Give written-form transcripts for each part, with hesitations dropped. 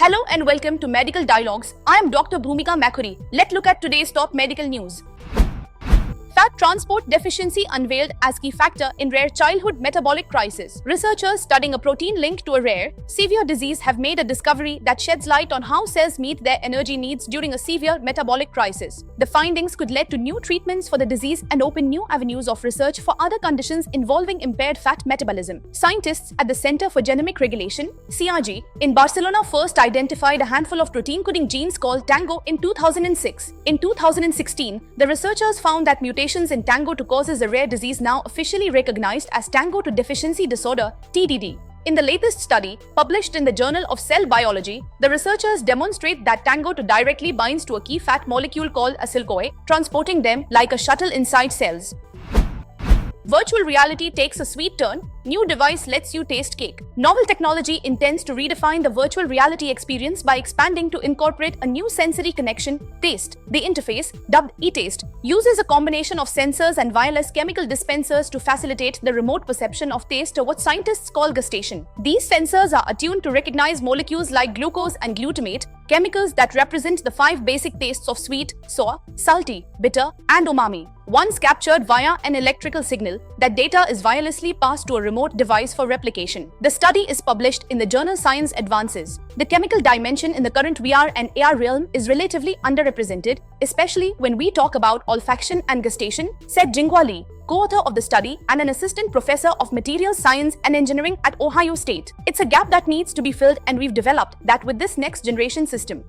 Hello and welcome to Medical Dialogues. I am Dr. Bhumika Makhuri. Let's look at today's top medical news. Fat transport deficiency unveiled as key factor in rare childhood metabolic crisis. Researchers studying a protein linked to a rare, severe disease have made a discovery that sheds light on how cells meet their energy needs during a severe metabolic crisis. The findings could lead to new treatments for the disease and open new avenues of research for other conditions involving impaired fat metabolism. Scientists at the Center for Genomic Regulation, CRG, in Barcelona first identified a handful of protein-coding genes called TANGO in 2006. In 2016, the researchers found that mutations in TANGO2 causes a rare disease now officially recognized as TANGO2 deficiency disorder, TDD. In the latest study, published in the Journal of Cell Biology, the researchers demonstrate that TANGO2 directly binds to a key fat molecule called acyl-CoA, transporting them like a shuttle inside cells. Virtual reality takes a sweet turn. New device lets you taste cake. Novel technology intends to redefine the virtual reality experience by expanding to incorporate a new sensory connection, taste. The interface, dubbed eTaste, uses a combination of sensors and wireless chemical dispensers to facilitate the remote perception of taste, or what scientists call gustation. These sensors are attuned to recognize molecules like glucose and glutamate, chemicals that represent the 5 basic tastes of sweet, sour, salty, bitter, and umami. Once captured via an electrical signal, that data is wirelessly passed to a remote device for replication. The study is published in the journal Science Advances. The chemical dimension in the current VR and AR realm is relatively underrepresented, especially when we talk about olfaction and gustation, said Jinghua Li, co-author of the study and an assistant professor of materials science and engineering at Ohio State. It's a gap that needs to be filled, and we've developed that with this next generation system.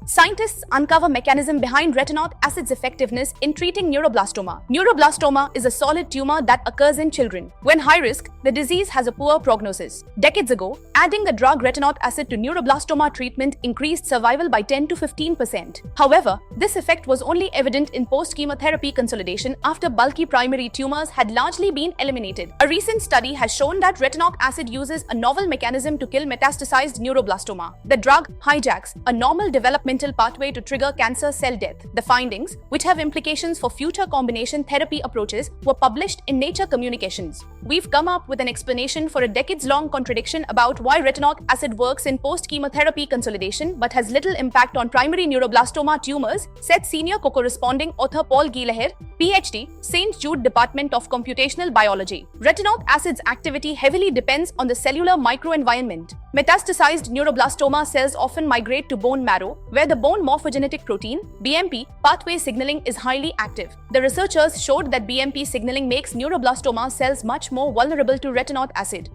Scientists uncover mechanism behind retinoic acid's effectiveness in treating neuroblastoma. Neuroblastoma is a solid tumor that occurs in children. When high risk, the disease has a poor prognosis. Decades ago, adding the drug retinoic acid to neuroblastoma treatment increased survival by 10 to 15%. However, this effect was only evident in post-chemotherapy consolidation after bulky primary tumors had largely been eliminated. A recent study has shown that retinoic acid uses a novel mechanism to kill metastasized neuroblastoma. The drug hijacks a normal developmental pathway to trigger cancer cell death. The findings, which have implications for future combination therapy approaches, were published in Nature Communications. We've come up with an explanation for a decades-long contradiction about why retinoic acid works in post-chemotherapy consolidation but has little impact on primary neuroblastoma tumors, said senior co-corresponding author Paul Gieleher, PhD, St. Jude Department of Computational Biology. Retinoic acid's activity heavily depends on the cellular microenvironment. Metastasized neuroblastoma cells often migrate to bone marrow, where the bone morphogenetic protein, BMP, pathway signaling is highly active. The researchers showed that BMP signaling makes neuroblastoma cells much more vulnerable to retinoic acid.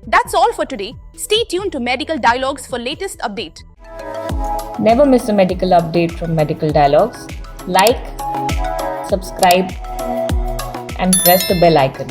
That's all for today. Stay tuned to Medical Dialogues for latest update. Never miss a medical update from Medical Dialogues. Like, subscribe, and press the bell icon.